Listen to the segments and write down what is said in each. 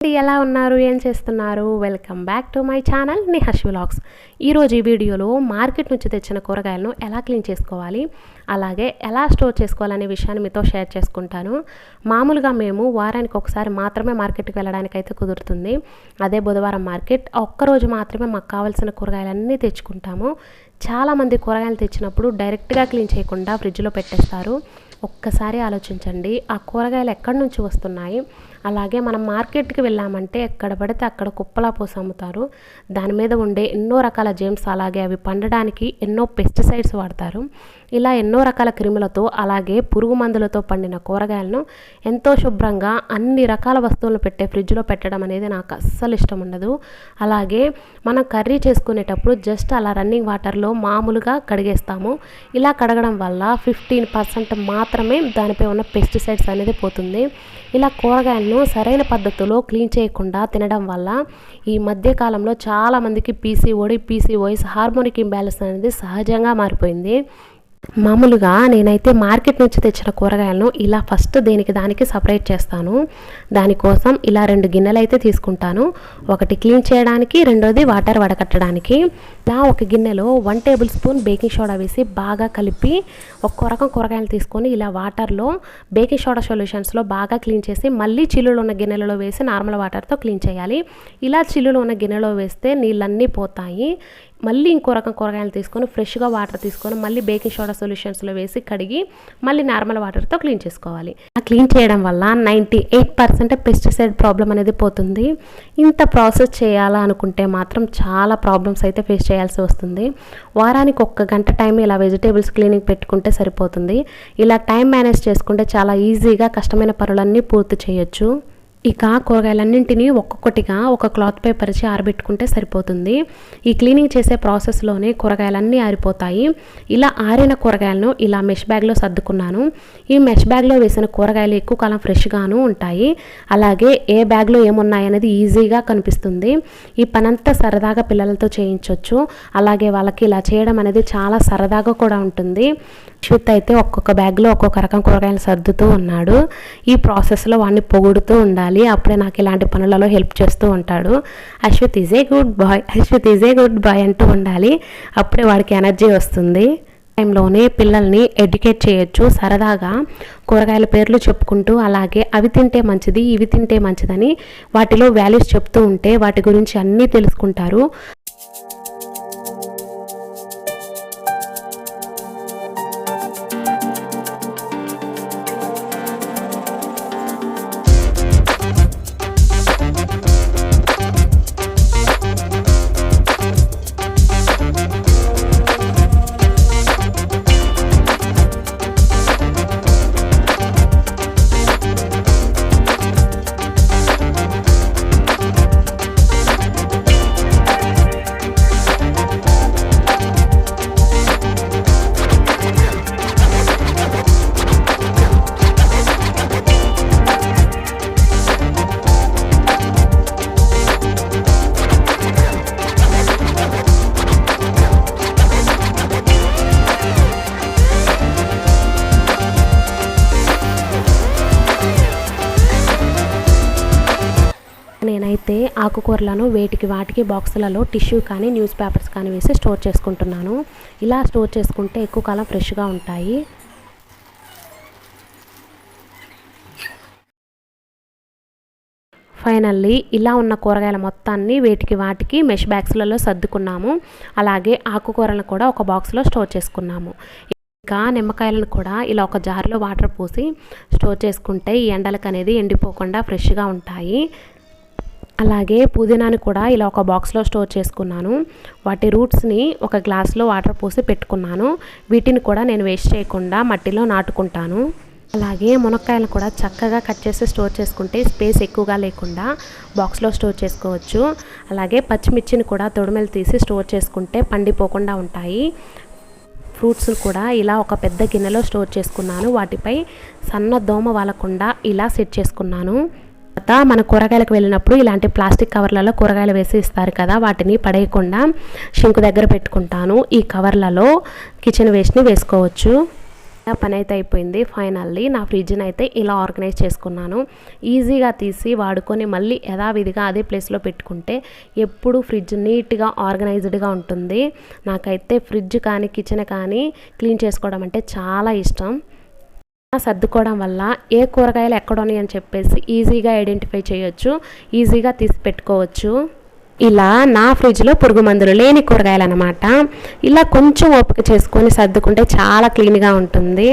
అండి, ఎలా ఉన్నారు? ఏం చేస్తున్నారు? Welcome back to my channel Nihashvi vlogs. ఈరోజు ఈ వీడియోలో మార్కెట్ నుంచి తెచ్చిన కూరగాయలను ఎలా క్లీన్ చేసుకోవాలి, అలాగే ఎలా స్టోర్ చేసుకోవాలనే విషయాన్ని మీతో షేర్ చేసుకుంటాను. మామూలుగా మేము వారానికి ఒకసారి మాత్రమే మార్కెట్కి వెళ్ళడానికి అయితే కుదురుతుంది. అదే బుధవారం మార్కెట్. ఒక్కరోజు మాత్రమే మాకు కావాల్సిన కూరగాయలన్నీ తెచ్చుకుంటాము. చాలామంది కూరగాయలు తెచ్చినప్పుడు డైరెక్ట్గా క్లీన్ చేయకుండా ఫ్రిడ్జ్లో పెట్టేస్తారు. ఒక్కసారి ఆలోచించండి, ఆ కూరగాయలు ఎక్కడి నుంచి వస్తున్నాయి. అలాగే మనం మార్కెట్కి వెళ్ళామంటే ఎక్కడ పడితే అక్కడ కుప్పలా పోసి అమ్ముతారు. దాని మీద ఉండే ఎన్నో రకాల జెమ్స్, అలాగే అవి పండడానికి ఎన్నో పెస్టిసైడ్స్ వాడతారు. ఇలా ఎన్నో రకాల క్రిములతో అలాగే పురుగు మందులతో పండిన కూరగాయలను ఎంతో శుభ్రంగా అన్ని రకాల వస్తువులను పెట్టే ఫ్రిడ్జ్లో పెట్టడం అనేది నాకు అస్సలు ఇష్టం ఉండదు. అలాగే మనం కర్రీ చేసుకునేటప్పుడు జస్ట్ అలా రన్నింగ్ వాటర్లో మామూలుగా కడిగేస్తాము. ఇలా కడగడం వల్ల 15% మాత్రమే దానిపై ఉన్న పెస్టిసైడ్స్ అనేది పోతుంది. ఇలా కూరగాయలను సరైన పద్ధతిలో క్లీన్ చేయకుండా తినడం వల్ల ఈ మధ్యకాలంలో చాలామందికి పీసీఓఎస్ హార్మోనిక్ ఇంబ్యాలెన్స్ అనేది సహజంగా మారిపోయింది. మామూలుగా నేనైతే మార్కెట్ నుంచి తెచ్చిన కూరగాయలను ఇలా ఫస్ట్ దానికి సపరేట్ చేస్తాను. దానికోసం ఇలా 2 గిన్నెలు అయితే తీసుకుంటాను. ఒకటి క్లీన్ చేయడానికి, రెండోది వాటర్ వడకట్టడానికి. ఇలా ఒక గిన్నెలో 1 టేబుల్ స్పూన్ బేకింగ్ సోడా వేసి బాగా కలిపి ఒక్కో రకం కూరగాయలు తీసుకొని ఇలా వాటర్లో బేకింగ్ సోడా సొల్యూషన్స్లో బాగా క్లీన్ చేసి మళ్ళీ చిల్లులు ఉన్న గిన్నెలలో వేసి నార్మల్ వాటర్తో క్లీన్ చేయాలి. ఇలా చిల్లులు ఉన్న గిన్నెలో వేస్తే నీళ్ళన్నీ పోతాయి. మళ్ళీ ఇంకో రకం కూరగాయలు తీసుకొని ఫ్రెష్గా వాటర్ తీసుకొని మళ్ళీ బేకింగ్ సోడా సొల్యూషన్స్లో వేసి కడిగి మళ్ళీ నార్మల్ వాటర్తో క్లీన్ చేసుకోవాలి. ఆ క్లీన్ చేయడం వల్ల 98% పెస్టిసైడ్ ప్రాబ్లం అనేది పోతుంది. ఇంత ప్రాసెస్ చేయాలా అనుకుంటే మాత్రం చాలా ప్రాబ్లమ్స్ అయితే ఫేస్ చేయాల్సి వస్తుంది. వారానికి 1 గంట టైం ఇలా వెజిటేబుల్స్ క్లీనింగ్ పెట్టుకుంటే సరిపోతుంది. ఇలా టైం మేనేజ్ చేసుకుంటే చాలా ఈజీగా కష్టమైన పనులన్నీ పూర్తి చేయొచ్చు. ఇక కూరగాయలన్నింటినీ ఒక్కొక్కటిగా ఒక క్లాత్ పై పరిచి ఆరబెట్టుకుంటే సరిపోతుంది. ఈ క్లీనింగ్ చేసే ప్రాసెస్లోనే కూరగాయలన్నీ ఆరిపోతాయి. ఇలా ఆరిన కూరగాయలను ఇలా మెష్ బ్యాగ్లో సర్దుకున్నాను. ఈ మెష్ బ్యాగ్లో వేసిన కూరగాయలు ఎక్కువ కాలం ఫ్రెష్గాను ఉంటాయి. అలాగే ఏ బ్యాగ్లో ఏమున్నాయనేది ఈజీగా కనిపిస్తుంది. ఈ పనంతా సరదాగా పిల్లలతో చేయించవచ్చు. అలాగే వాళ్ళకి ఇలా చేయడం అనేది చాలా సరదాగా కూడా ఉంటుంది. అశ్విత్ అయితే ఒక్కొక్క బ్యాగ్లో ఒక్కొక్క రకం కూరగాయలు సర్దుతూ ఉన్నాడు. ఈ ప్రాసెస్లో వాడిని పొగుడుతూ ఉండాలి. అప్పుడే నాకు ఇలాంటి పనులలో హెల్ప్ చేస్తూ ఉంటాడు. Ashwith is a good boy అంటూ ఉండాలి. అప్పుడే వాడికి ఎనర్జీ వస్తుంది. టైంలోనే పిల్లల్ని ఎడ్యుకేట్ చేయొచ్చు. సరదాగా కూరగాయల పేర్లు చెప్పుకుంటూ అలాగే అవి తింటే మంచిది, ఇవి తింటే మంచిదని వాటిలో వాల్యూస్ చెప్తూ ఉంటే వాటి గురించి అన్నీ తెలుసుకుంటారు. నేనైతే ఆకుకూరలను వాటికి బాక్సులలో టిష్యూ కానీ న్యూస్ పేపర్స్ కానీ వేసి స్టోర్ చేసుకుంటున్నాను. ఇలా స్టోర్ చేసుకుంటే ఎక్కువ కాలం ఫ్రెష్గా ఉంటాయి. ఫైనల్లీ ఇలా ఉన్న కూరగాయల మొత్తాన్ని వాటికి మెష్ బ్యాగ్స్లలో సర్దుకున్నాము. అలాగే ఆకుకూరలను కూడా ఒక బాక్స్లో స్టోర్ చేసుకున్నాము. ఇంకా నిమ్మకాయలను కూడా ఇలా ఒక జార్లో వాటర్ పోసి స్టోర్ చేసుకుంటే ఈ ఎండలకు అనేది ఎండిపోకుండా ఫ్రెష్గా ఉంటాయి. అలాగే పుదీనాని కూడా ఇలా ఒక బాక్స్లో స్టోర్ చేసుకున్నాను. వాటి రూట్స్ని ఒక గ్లాస్లో వాటర్ పోసి పెట్టుకున్నాను. వీటిని కూడా నేను వేస్ట్ చేయకుండా మట్టిలో నాటుకుంటాను. అలాగే మునక్కాయలు కూడా చక్కగా కట్ చేసి స్టోర్ చేసుకుంటే స్పేస్ ఎక్కువగా లేకుండా బాక్స్లో స్టోర్ చేసుకోవచ్చు. అలాగే పచ్చిమిర్చిని కూడా తొడిమెలు తీసి స్టోర్ చేసుకుంటే పండిపోకుండా ఉంటాయి. ఫ్రూట్స్ కూడా ఇలా ఒక పెద్ద గిన్నెలో స్టోర్ చేసుకున్నాను. వాటిపై సన్న దోమ వాలకుండా ఇలా సెట్ చేసుకున్నాను. తర్వాత మన కూరగాయలకు వెళ్ళినప్పుడు ఇలాంటి ప్లాస్టిక్ కవర్లలో కూరగాయలు వేసి ఇస్తారు కదా, వాటిని పడేయకుండా షింక్ దగ్గర పెట్టుకుంటాను. ఈ కవర్లలో కిచెన్ వేస్ట్ని వేసుకోవచ్చు. పని అయితే అయిపోయింది. ఫైనల్లీ నా ఫ్రిడ్జ్ని అయితే ఇలా ఆర్గనైజ్ చేసుకున్నాను. ఈజీగా తీసి వాడుకొని మళ్ళీ యథావిధిగా అదే ప్లేస్లో పెట్టుకుంటే ఎప్పుడు ఫ్రిడ్జ్ నీట్గా ఆర్గనైజ్డ్గా ఉంటుంది. నాకైతే ఫ్రిడ్జ్ కానీ కిచెన్ కానీ క్లీన్ చేసుకోవడం అంటే చాలా ఇష్టం. సర్దుకోవడం వల్ల ఏ కూరగాయలు ఎక్కడ ఉన్నాయి అని చెప్పేసి ఈజీగా ఐడెంటిఫై చేయొచ్చు, ఈజీగా తీసి పెట్టుకోవచ్చు. ఇలా నా ఫ్రిడ్జ్లో పురుగు మందులు లేని కూరగాయలు అనమాట. ఇలా కొంచెం ఓపిక చేసుకొని సర్దుకుంటే చాలా క్లీన్గా ఉంటుంది.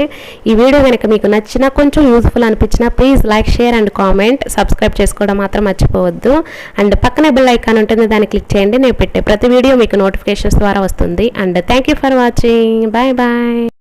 ఈ వీడియో కనుక మీకు నచ్చినా కొంచెం యూజ్ఫుల్ అనిపించినా please like, share and comment. Subscribe చేసుకోవడం మాత్రం మర్చిపోవద్దు. అండ్ పక్కనే బెల్ ఐకాన్ ఉంటుంది, దాన్ని క్లిక్ చేయండి. నేను పెట్టే ప్రతి వీడియో మీకు నోటిఫికేషన్స్ ద్వారా వస్తుంది. And thank you for watching. Bye bye.